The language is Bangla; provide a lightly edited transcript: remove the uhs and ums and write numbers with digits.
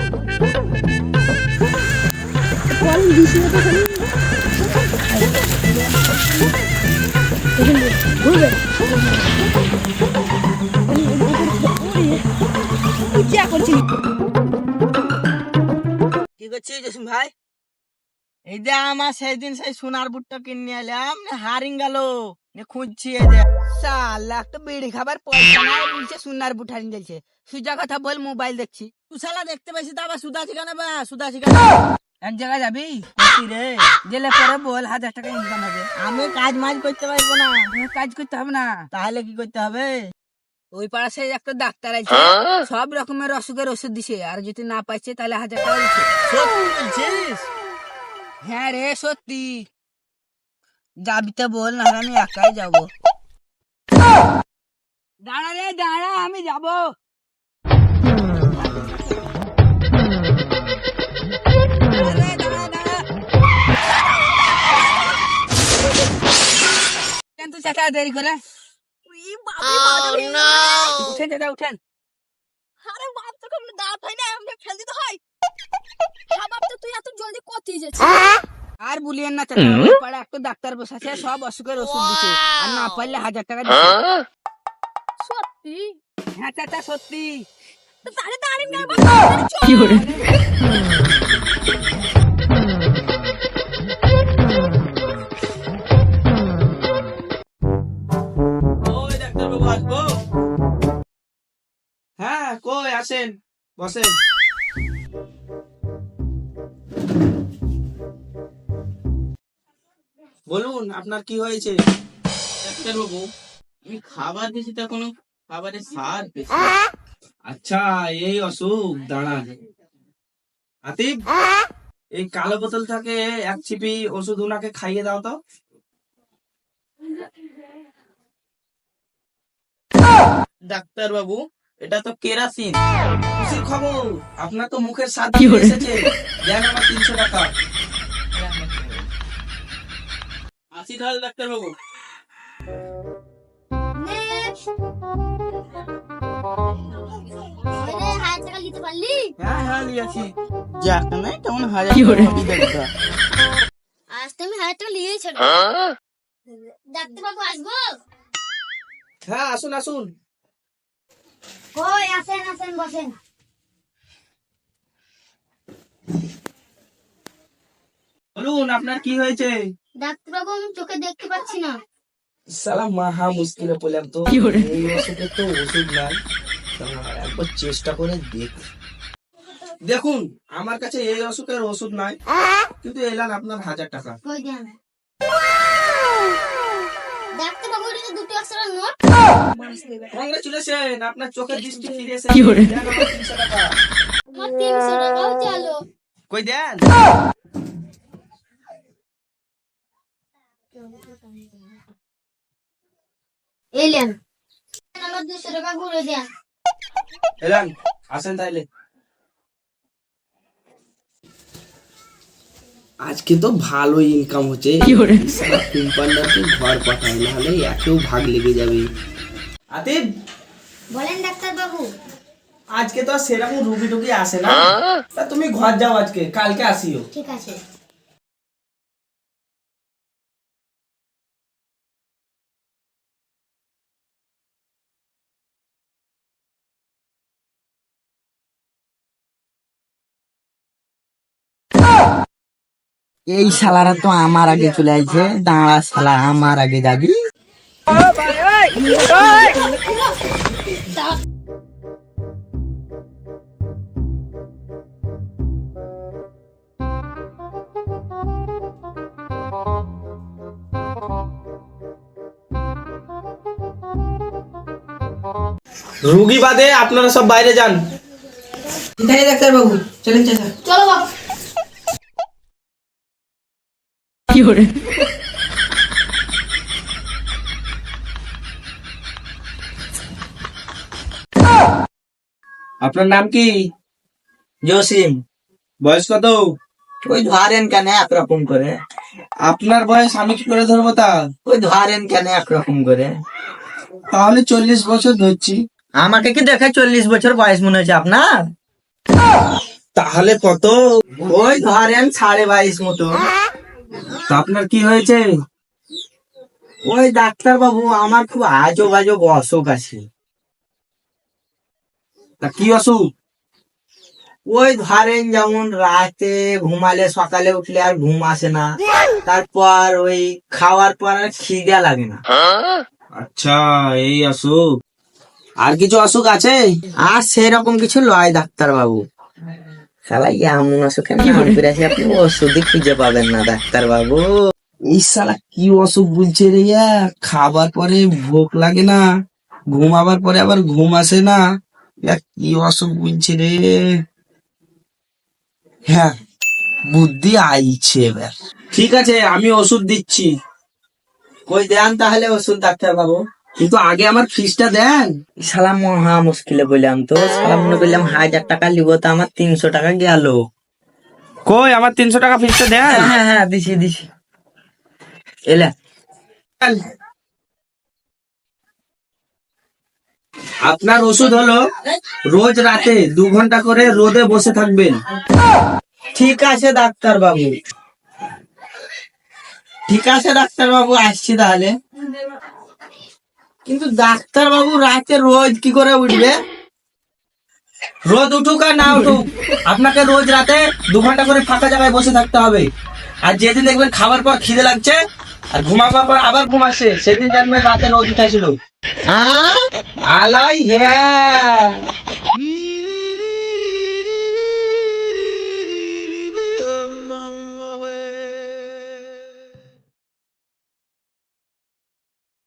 কি করছিস জসিম ভাই? এই যে আমার সেই দিন সেই সোনার বুটটা কিনে এলাম, হারিং গেল, খুঁজছি। এই যে শালা তো বিড়ি খাবার পয়সা নাই, বলছে সোনার বুট হারিং যাচ্ছে। সুজা কথা বল, মোবাইল দেখছি। তুই শালা দেখতে পাইছিস তো আবার সুদা ঠিকানা বা সুদা ঠিকানা। এক জায়গায় যাবি রে, গেলে পরে বল 1000 টাকা ইনকাম হবে। আমি কাজ মাজ করতে পারবো না। কাজ করতে হবে না, তাহলে কি করতে হবে? ওই পাশে একটা ডাক্তার আছে, সব রকমের অসুখের ওষুধ দিছে, আর যদি না পাইছে তাহলে 1000 টাকা দিচ্ছে। সত্যি বলছিস? হ্যাঁ রে সত্যি। যাবি তো বল, না আমি একাই যাবো। দাঁড়া রে দাঁড়া, আমি যাবো। কেন তুই চাচা দেরি করে? উঠেন চাচা উঠেন। আরে বাপ, তো কোনো দাঁত হয় না, এমনি ফেল দিতে হয়। হ্যাঁ বাপ, তো তুই এত জলদি কোথায় যাচ্ছিস? আর বলিয়েন না চাচা, ওই পাড়ে একটা ডাক্তার বসেছে, সব অসুখের ওষুধ দিছে, আর না পারলে 1000 টাকা দিচ্ছে। সত্যি? হ্যাঁ চাচা সত্যি। তো তাহলে দাঁড়িয়ে না বাপ, কি করে? ওই ডাক্তার বাবু আসবো? হ্যাঁ কই আসেন, বসেন। বলুন আপনার কি হয়েছে? ডাক্তার বাবু, আমি খাবার দিয়েছি তো এখনো খাবারের স্বাদ পেয়েছি। আচ্ছা এই অসুখ, দাঁড়ান। আতিফ, এই কালো বোতল থেকে এক ছিপি ওষুধ ওনাকে খাইয়ে দাও তো। ডাক্তার বাবু, এটা তো কেরাসিন। খুশির খবর, আপনার তো মুখের স্বাদ এসেছে। দেন আমার 300 টাকা। আসি তাহলে ডাক্তার বাবু। হাজার টাকা দিতে পারলি? হ্যাঁ হ্যাঁ লিয়াছি। যাক না, কেমন 1000 টাকা দিবে এটা? আজ তো আমি 1000 টাকা নিয়েই ছিল। ডাক্তার বাবু আসবো? হ্যাঁ আসুন আসুন। কই আসেন আসেন, বসেন। বলুন আপনার কি হয়েছে? ডাক্তার বাবু, আমি চোখে দেখতে পাচ্ছি না। সালা মহা মুশকিলে পড়লাম তো। এই ওষুধের তো ওষুধ নাই, একবার চেষ্টা করে দেখ। দেখুন আমার কাছে এই অসুখের ওষুধ নাই, কিন্তু এলান আপনার 1000 টাকা। কই দেন। ডাক্তার বাবু, এটা তো 2 টাকার নোট। কংগ্রেচুলেশন, আপনার চোখের দৃষ্টি ফিরে এসেছে। দেন আমার 300 টাকা। আমার 300 টাকাও চালো। কই দেন। এলেন, আমার 200 টাকা ঘুরে দেন। এলান আসেন তাইলে। আজকে তো ভালো ইনকাম হচ্ছে। কোম্পানিটাকে ঘর পাঠায়, নাহলে একেও ভাগ লেগে যাবে। আতিফ, বলেন ডাক্তার বাবু। আজকে তো সেরকম রুগী টুগী আসে না, তা তুমি ঘর যাও, আজকে কালকে আসিও। ঠিক আছে। এই শালারা তো আমার আগে চলে আসছে। দাঁড়া শালা, আমার আগে যাবি? রুগী বাদে আপনারা সব বাইরে যান। ডাক্তার বাবু চলেন। চলো বাবু। কি করে? আপনার নাম কি? জসিম। বয়স কত? ওই ধরেন কেন একরকম করে? আপনার বয়স আমি কি করে ধরবো? তা ওই ধরেন কেন একরকম করে? তাহলে 40 বছর ধরছি। আমাকে কি দেখে 40 বছর বয়স মনে হচ্ছে আপনার? তাহলে কত? ওই ধরেন 22.5 মতো। তা আপনার কি হয়েছে? ওই ডাক্তার বাবু, আমার খুব আজব আজব অসুখ আছে। তা কি অসুখ? ওই ধরেন যেমন রাতে ঘুমালে সকালে উঠলে আর ঘুম আসে না, তারপর ওই খাওয়ার পর আর খিদে লাগে না। আচ্ছা, এই অসুখ। আর কিছু অসুখ আছে? আর সেরকম কিছু লয় ডাক্তার বাবু। শালা এমন অসুখের নাম করে আছে, আপনি ওষুধই খুঁজে পাবেন না ডাক্তার বাবু। এই শালা কি অসুখ বলছে রে? খাবার পরে ভোক লাগে না, ঘুমাবার পরে আবার ঘুম আসে না। কি অসুখ বলছে রে? হ্যাঁ, বুদ্ধি আইছে এবার। ঠিক আছে, আমি ওষুধ দিচ্ছি, কই দেন তাহলে ওষুধ ডাক্তার বাবু। কিন্তু আগে আমার ফিসটা দেন। শালা মহা মুশকিলে বললাম তো, শালা মনে করলাম 1000 টাকা লিবো, তো আমার 300 টাকা গেল। কই আমার 300 টাকা ফিসটা দেন। হ্যাঁ হ্যাঁ, দিছি দিছি। এলা আপনার ওষুধ হলো রোজ রাতে 2 ঘন্টা করে রোদে বসে থাকবেন। ঠিক আছে ডাক্তার বাবু, ঠিক আছে ডাক্তার বাবু, আসছি তাহলে। কিন্তু ডাক্তার বাবু রাতে রোজ কি করে উঠবে? রোদ উঠুক আর না উঠুক, আপনাকে রোজ রাতে 2 ঘন্টা করে ফাঁকা জায়গায় বসে থাকতে হবে। আর যেদিন দেখবেন খাবার পর খিদে লাগছে আর ঘুমাবার পর আবার ঘুম আসছে, সেদিন জানবেন রাতে রোদ উঠেছিল। আলাই হ্যাঁ।